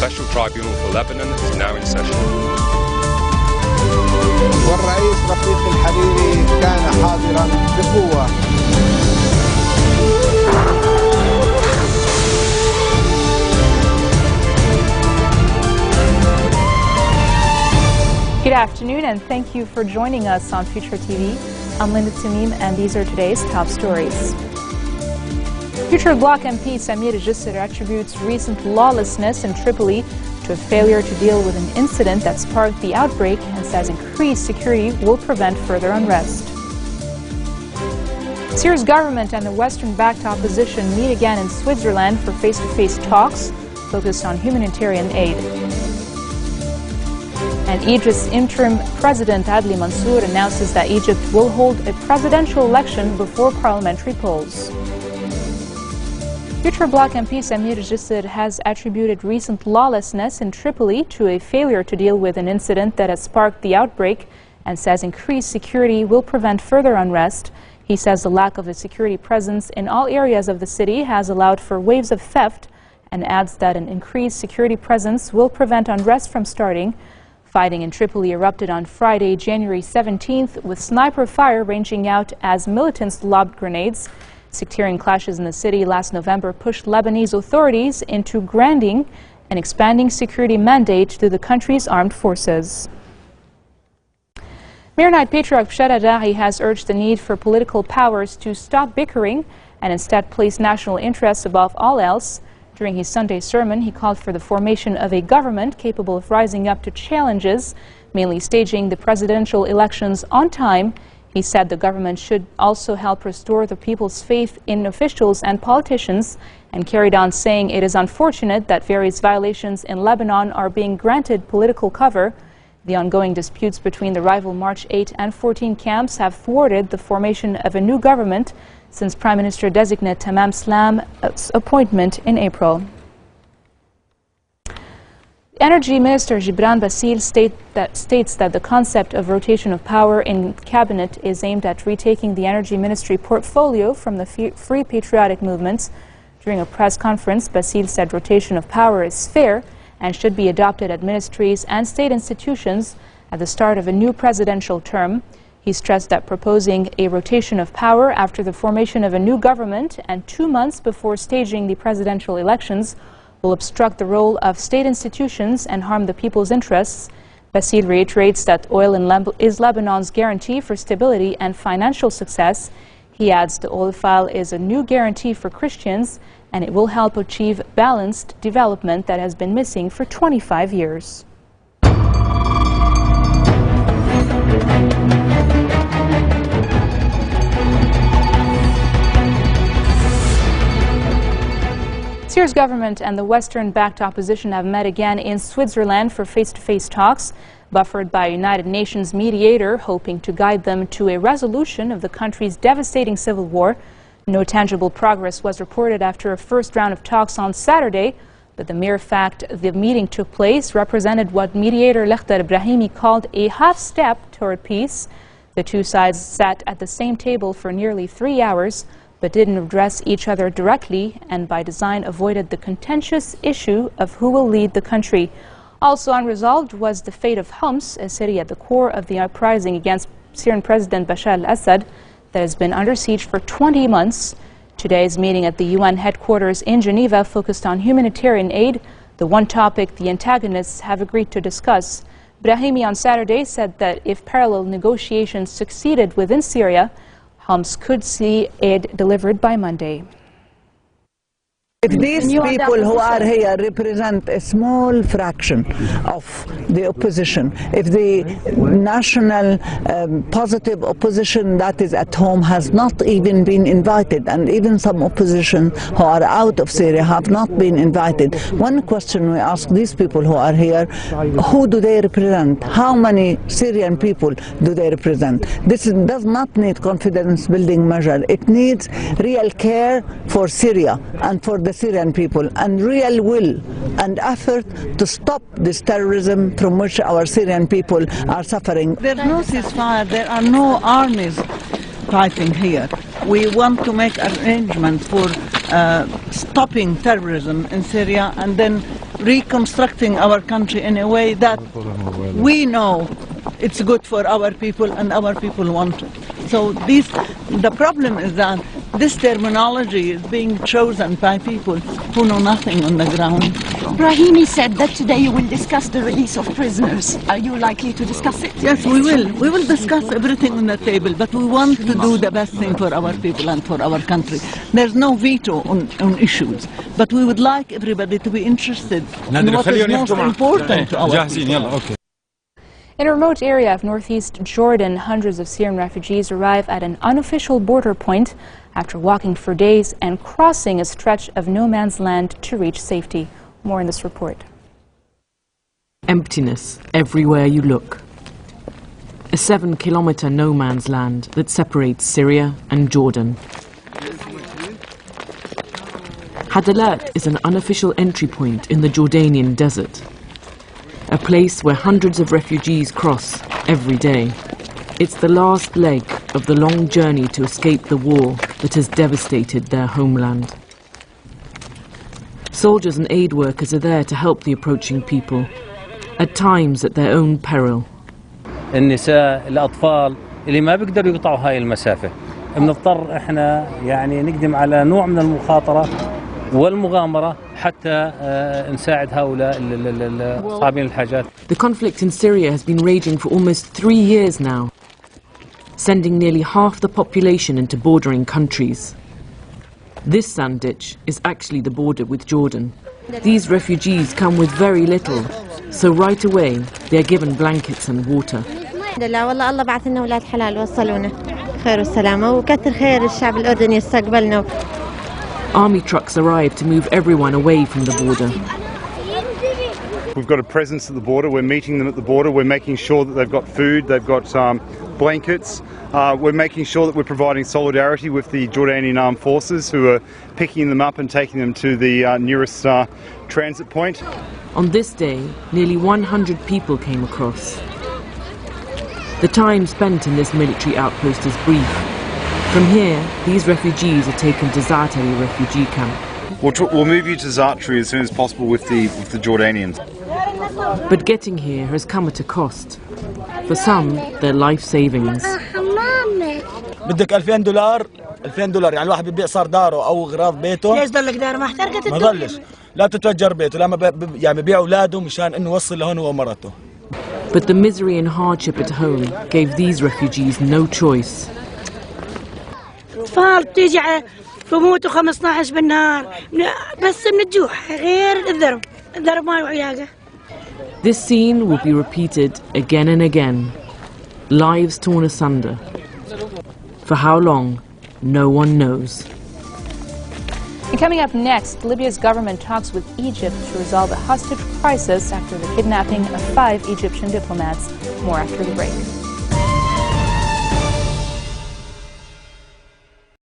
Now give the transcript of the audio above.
Special Tribunal for Lebanon is now in session. والرئيس رفيق الحريري كان حاضرا بقوة. Good afternoon and thank you for joining us on FutureTV. I'm Linda Tamim and these are today's top stories. Future Bloc MP Samir Jisr attributes recent lawlessness in Tripoli to a failure to deal with an incident that sparked the outbreak and says increased security will prevent further unrest. Syria's government and the Western-backed opposition meet again in Switzerland for face-to-face talks focused on humanitarian aid. And Egypt's interim president Adli Mansour announces that Egypt will hold a presidential election before parliamentary polls. Future Bloc MP Samir Jisr has attributed recent lawlessness in Tripoli to a failure to deal with an incident that has sparked the outbreak and says increased security will prevent further unrest. He says the lack of a security presence in all areas of the city has allowed for waves of theft and adds that an increased security presence will prevent unrest from starting. Fighting in Tripoli erupted on Friday, January 17th, with sniper fire ranging out as militants lobbed grenades. Sectarian clashes in the city last November pushed Lebanese authorities into granting an expanding security mandate to the country's armed forces. Maronite Patriarch Bshara Dahi has urged the need for political powers to stop bickering and instead place national interests above all else. During his Sunday sermon, he called for the formation of a government capable of rising up to challenges, mainly staging the presidential elections on time. He said the government should also help restore the people's faith in officials and politicians, and carried on saying it is unfortunate that various violations in Lebanon are being granted political cover. The ongoing disputes between the rival March 8 and 14 camps have thwarted the formation of a new government since Prime Minister-designate Tamam Slam's appointment in April. Energy Minister Gibran Bassil states that the concept of rotation of power in cabinet is aimed at retaking the energy ministry portfolio from the Free Patriotic movements. During a press conference, Bassil said rotation of power is fair and should be adopted at ministries and state institutions at the start of a new presidential term. He stressed that proposing a rotation of power after the formation of a new government and 2 months before staging the presidential elections will obstruct the role of state institutions and harm the people's interests. Bassil reiterates that oil is Lebanon's guarantee for stability and financial success. He adds the oil file is a new guarantee for Christians and it will help achieve balanced development that has been missing for 25 years. Syria's government and the Western-backed opposition have met again in Switzerland for face-to-face talks, buffered by a United Nations mediator hoping to guide them to a resolution of the country's devastating civil war. No tangible progress was reported after a first round of talks on Saturday, but the mere fact the meeting took place represented what mediator Lekhdar Brahimi called a half step toward peace. The two sides sat at the same table for nearly 3 hours, but didn't address each other directly and by design avoided the contentious issue of who will lead the country. Also unresolved was the fate of Homs, a city at the core of the uprising against Syrian President Bashar al-Assad that has been under siege for 20 months. Today's meeting at the UN headquarters in Geneva focused on humanitarian aid, the one topic the antagonists have agreed to discuss. Brahimi on Saturday said that if parallel negotiations succeeded within Syria, Homs could see aid delivered by Monday. If these people who are here represent a small fraction of the opposition, if the national positive opposition that is at home has not even been invited, and even some opposition who are out of Syria have not been invited, one question we ask these people who are here: who do they represent? How many Syrian people do they represent? This does not need confidence building measure. It needs real care for Syria and for the Syrian people, and real will and effort to stop this terrorism from which our Syrian people are suffering. There's no ceasefire, there are no armies fighting here. we want to make arrangements for stopping terrorism in Syria and then reconstructing our country in a way that we know it's good for our people and our people want it. So the problem is that this terminology is being chosen by people who know nothing on the ground. Brahimi said that today you will discuss the release of prisoners. Are you likely to discuss it? Yes, we will. We will discuss everything on the table, but we want to do the best thing for our people and for our country. There's no veto on issues, but we would like everybody to be interested in what is most important to our people. In a remote area of northeast Jordan, hundreds of Syrian refugees arrive at an unofficial border point after walking for days and crossing a stretch of no man's land to reach safety. More in this report. Emptiness everywhere you look. A 7-kilometer no man's land that separates Syria and Jordan. Hadalat is an unofficial entry point in the Jordanian desert. A place where hundreds of refugees cross every day. It's the last leg of the long journey to escape the war that has devastated their homeland. Soldiers and aid workers are there to help the approaching people, at times at their own peril. النساء الأطفال اللي ما بيقدروا يقطعوا هاي المسافة بنضطر احنا يعني نقدم على نوع من المخاطرة والمغامرة حتى نساعد هؤلاء أصحابين الحاجات. The conflict in Syria has been raging for almost 3 years now, sending nearly half the population into bordering countries. This sand ditch is actually the border with Jordan. These refugees come with very little, so right away they are given blankets and water. والله الله بعث لنا اولاد حلال وصلونا خير والسلامه وكثر خير الشعب الاردني استقبلنا. Army trucks arrive to move everyone away from the border. We've got a presence at the border. We're meeting them at the border. We're making sure that they've got food, they've got blankets. We're making sure that we're providing solidarity with the Jordanian armed forces who are picking them up and taking them to the nearest transit point. On this day, nearly 100 people came across. The time spent in this military outpost is brief. From here, these refugees are taken to Zaatari refugee camp. We'll move you to Zaatari as soon as possible with the Jordanians. But getting here has come at a cost. For some, their life savings. بدك $2000 $2000 يعني الواحد بيبيع صار داره او اغراض بيته. ليش ضلك دار ما احترقت؟ ما ضلش. لا بتتفجر بيته، لا يعني ببيع اولاده مشان انه يوصل لهون هو ومرته. But the misery and hardship at home gave these refugees no choice. أطفال تيجي بموتوا 15 بالنهار بس من الجوع غير الضرب ما وعياقة. This scene will be repeated again and again. Lives torn asunder. For how long, no one knows. And coming up next, Libya's government talks with Egypt to resolve a hostage crisis after the kidnapping of 5 Egyptian diplomats. More after the break.